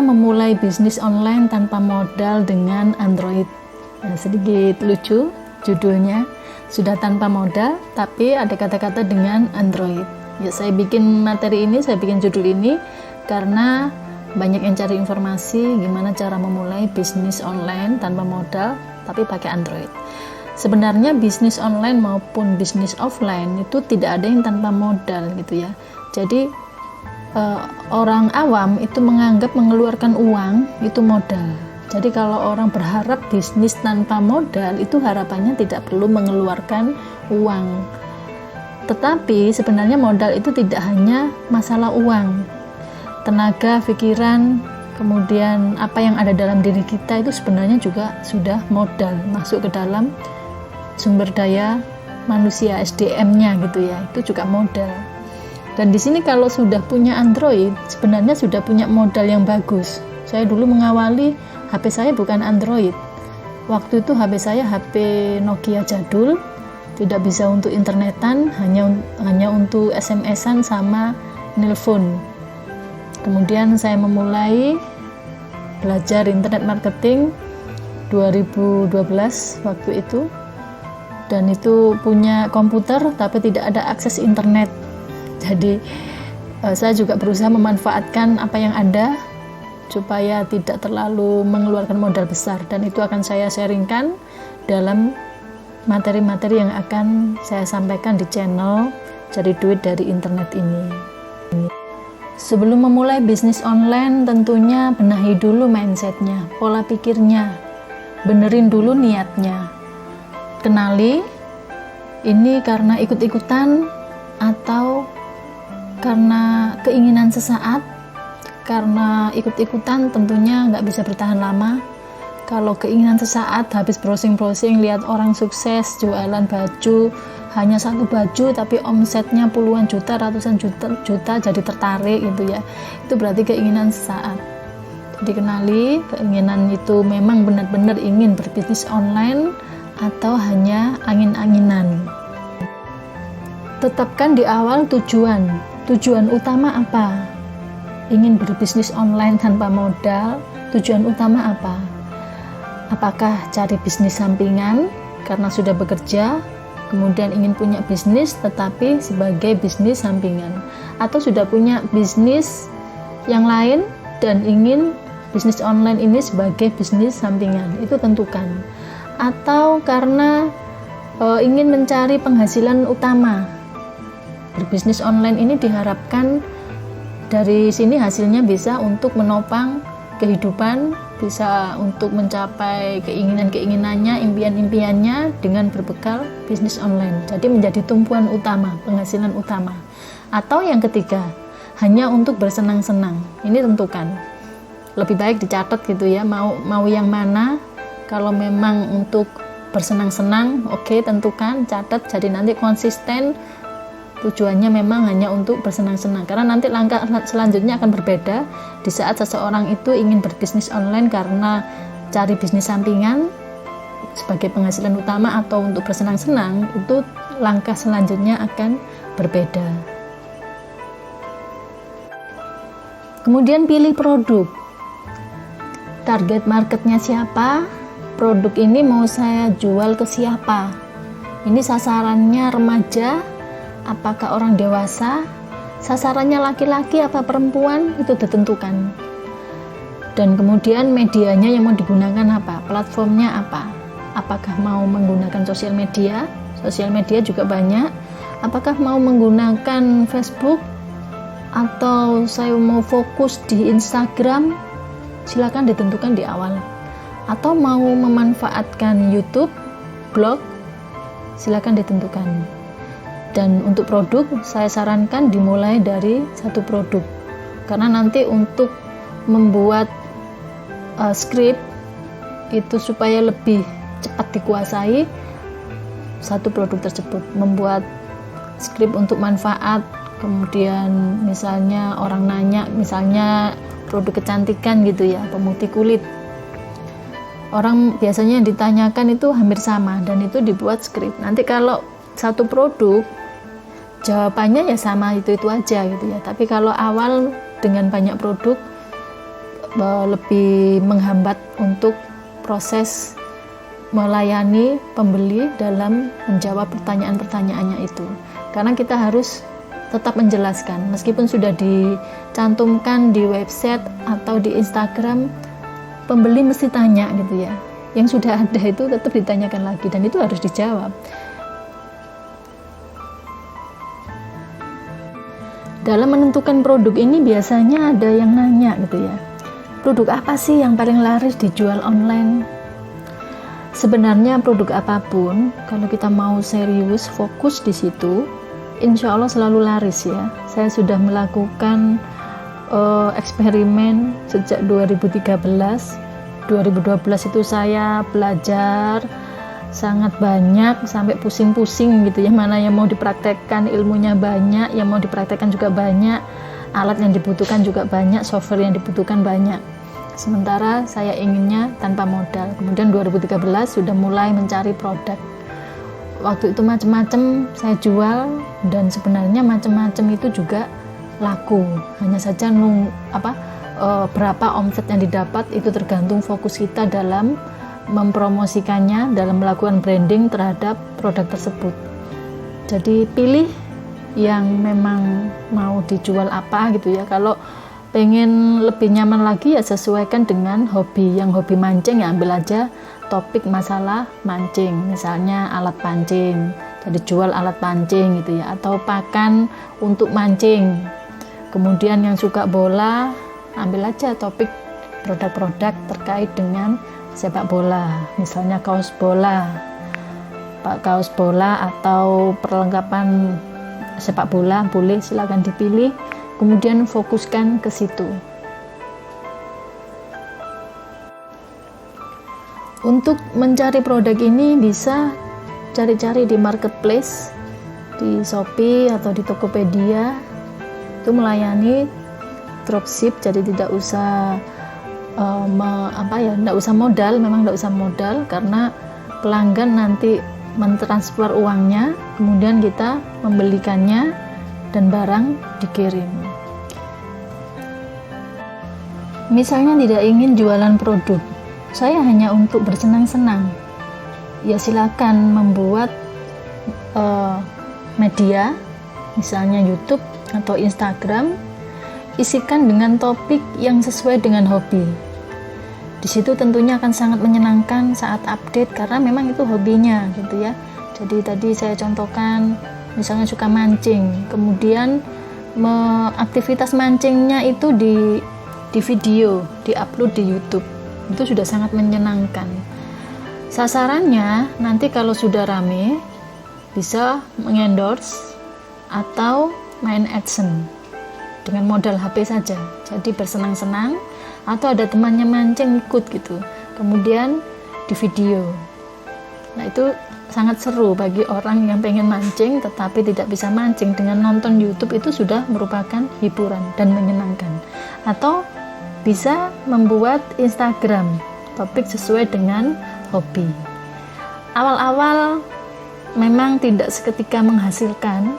memulai bisnis online tanpa modal dengan Android. Nah, sedikit lucu judulnya, sudah tanpa modal tapi ada kata-kata dengan Android. Ya, saya bikin materi ini, saya bikin judul ini karena banyak yang cari informasi gimana cara memulai bisnis online tanpa modal tapi pakai Android. Sebenarnya bisnis online maupun bisnis offline itu tidak ada yang tanpa modal gitu ya. Jadi orang awam itu menganggap mengeluarkan uang itu modal. Jadi kalau orang berharap bisnis tanpa modal itu harapannya tidak perlu mengeluarkan uang. Tetapi sebenarnya modal itu tidak hanya masalah uang. Tenaga, pikiran, kemudian apa yang ada dalam diri kita itu sebenarnya juga sudah modal masuk ke dalam sumber daya manusia, SDM-nya gitu ya. Itu juga modal. Dan di sini kalau sudah punya Android, sebenarnya sudah punya modal yang bagus. Saya dulu mengawali HP saya bukan Android. Waktu itu HP saya HP Nokia jadul, tidak bisa untuk internetan, hanya untuk SMS-an sama nelpon. Kemudian saya memulai belajar internet marketing 2012 waktu itu. Dan itu punya komputer tapi tidak ada akses internet. Jadi saya juga berusaha memanfaatkan apa yang ada supaya tidak terlalu mengeluarkan modal besar, dan itu akan saya sharingkan dalam materi-materi yang akan saya sampaikan di channel Cari Duit dari Internet ini. Sebelum memulai bisnis online tentunya benahi dulu mindsetnya, pola pikirnya, benerin dulu niatnya, kenali ini karena ikut-ikutan atau karena keinginan sesaat. Karena ikut-ikutan tentunya nggak bisa bertahan lama. Kalau keinginan sesaat, habis browsing-browsing lihat orang sukses jualan baju, hanya satu baju tapi omsetnya puluhan juta, ratusan juta, jadi tertarik gitu ya. Itu berarti keinginan sesaat. Jadi kenali keinginan itu memang benar-benar ingin berbisnis online atau hanya angin-anginan. Tetapkan di awal tujuan utama apa? Ingin berbisnis online tanpa modal, tujuan utama apa? Apakah cari bisnis sampingan karena sudah bekerja, kemudian ingin punya bisnis tetapi sebagai bisnis sampingan, atau sudah punya bisnis yang lain dan ingin bisnis online ini sebagai bisnis sampingan? Itu tentukan. Atau karena ingin mencari penghasilan utama, berbisnis online ini diharapkan dari sini hasilnya bisa untuk menopang kehidupan, bisa untuk mencapai keinginan-keinginannya, impian-impiannya dengan berbekal bisnis online. Jadi menjadi tumpuan utama, penghasilan utama. Atau yang ketiga, hanya untuk bersenang-senang. Ini tentukan. Lebih baik dicatat gitu ya, mau yang mana. Kalau memang untuk bersenang-senang, oke, tentukan, catat, jadi nanti konsisten. Tujuannya memang hanya untuk bersenang-senang, karena nanti langkah selanjutnya akan berbeda. Di saat seseorang itu ingin berbisnis online karena cari bisnis sampingan sebagai penghasilan utama atau untuk bersenang-senang, itu langkah selanjutnya akan berbeda. Kemudian pilih produk. Target marketnya siapa? Produk ini mau saya jual ke siapa? Ini sasarannya remaja, apakah orang dewasa, sasarannya laki-laki apa perempuan, itu ditentukan. Dan kemudian medianya yang mau digunakan apa, platformnya apa, apakah mau menggunakan sosial media juga banyak, apakah mau menggunakan Facebook atau saya mau fokus di Instagram, silakan ditentukan di awal. Atau mau memanfaatkan YouTube, blog, silakan ditentukan. Dan untuk produk, saya sarankan dimulai dari satu produk, karena nanti untuk membuat skrip itu supaya lebih cepat dikuasai satu produk tersebut. Membuat skrip untuk manfaat, kemudian misalnya orang nanya, misalnya produk kecantikan gitu ya, pemutih kulit. Orang biasanya yang ditanyakan itu hampir sama, dan itu dibuat skrip. Nanti kalau satu produk, jawabannya ya sama itu aja gitu ya. Tapi kalau awal dengan banyak produk, lebih menghambat untuk proses melayani pembeli dalam menjawab pertanyaan-pertanyaannya itu. Karena kita harus tetap menjelaskan, meskipun sudah dicantumkan di website atau di Instagram, pembeli mesti tanya gitu ya. Yang sudah ada itu tetap ditanyakan lagi, dan itu harus dijawab. Dalam menentukan produk ini biasanya ada yang nanya gitu ya, produk apa sih yang paling laris dijual online? Sebenarnya produk apapun, kalau kita mau serius fokus di situ, insya Allah selalu laris ya. Saya sudah melakukan eksperimen sejak 2013. 2012 itu saya belajar sangat banyak sampai pusing-pusing gitu ya, mana yang mau dipraktekkan ilmunya banyak, yang mau dipraktekkan juga banyak, alat yang dibutuhkan juga banyak, software yang dibutuhkan banyak. Sementara saya inginnya tanpa modal. Kemudian 2013 sudah mulai mencari produk. Waktu itu macam-macam saya jual, dan sebenarnya macam-macam itu juga laku. Hanya saja berapa omset yang didapat itu tergantung fokus kita dalam mempromosikannya, dalam melakukan branding terhadap produk tersebut. Jadi pilih yang memang mau dijual apa gitu ya. Kalau pengen lebih nyaman lagi ya sesuaikan dengan hobi. Yang hobi mancing ya ambil aja topik masalah mancing, misalnya alat pancing, jadi jual alat pancing gitu ya, atau pakan untuk mancing. Kemudian yang suka bola, ambil aja topik produk-produk terkait dengan sepak bola, misalnya kaos bola atau perlengkapan sepak bola, boleh silakan dipilih, kemudian fokuskan ke situ. Untuk mencari produk ini bisa cari-cari di marketplace, di Shopee atau di Tokopedia. Itu melayani dropship, jadi tidak usah tidak usah modal, memang tidak usah modal, karena pelanggan nanti mentransfer uangnya, kemudian kita membelikannya dan barang dikirim. Misalnya tidak ingin jualan produk, saya hanya untuk bersenang-senang, ya silakan membuat media, misalnya YouTube atau Instagram, isikan dengan topik yang sesuai dengan hobi. Di situ tentunya akan sangat menyenangkan saat update, karena memang itu hobinya gitu ya. Jadi tadi saya contohkan, misalnya suka mancing, kemudian aktivitas mancingnya itu di video, di-upload di YouTube. Itu sudah sangat menyenangkan. Sasarannya nanti kalau sudah rame bisa mengendorse atau main AdSense dengan modal HP saja. Jadi bersenang-senang, atau ada temannya mancing ikut gitu, kemudian di video. Nah itu sangat seru bagi orang yang pengen mancing tetapi tidak bisa mancing. Dengan nonton YouTube itu sudah merupakan hiburan dan menyenangkan. Atau bisa membuat Instagram, topik sesuai dengan hobi. Awal-awal memang tidak seketika menghasilkan,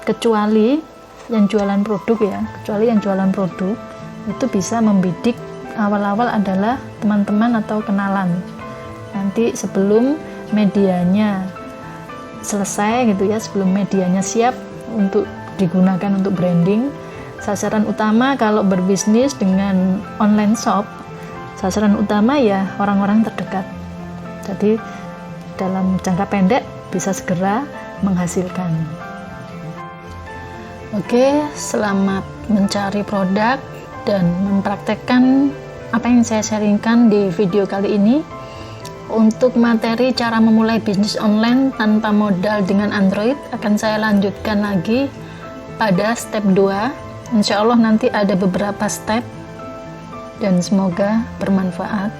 kecuali yang jualan produk itu bisa membidik. Awal-awal adalah teman-teman atau kenalan. Nanti sebelum medianya selesai gitu ya, sebelum medianya siap untuk digunakan untuk branding, sasaran utama kalau berbisnis dengan online shop, sasaran utama ya orang-orang terdekat. Jadi dalam jangka pendek bisa segera menghasilkan. Oke, selamat mencari produk dan mempraktekkan apa yang saya sharingkan di video kali ini. Untuk materi cara memulai bisnis online tanpa modal dengan Android akan saya lanjutkan lagi pada step 2. Insya Allah nanti ada beberapa step dan semoga bermanfaat.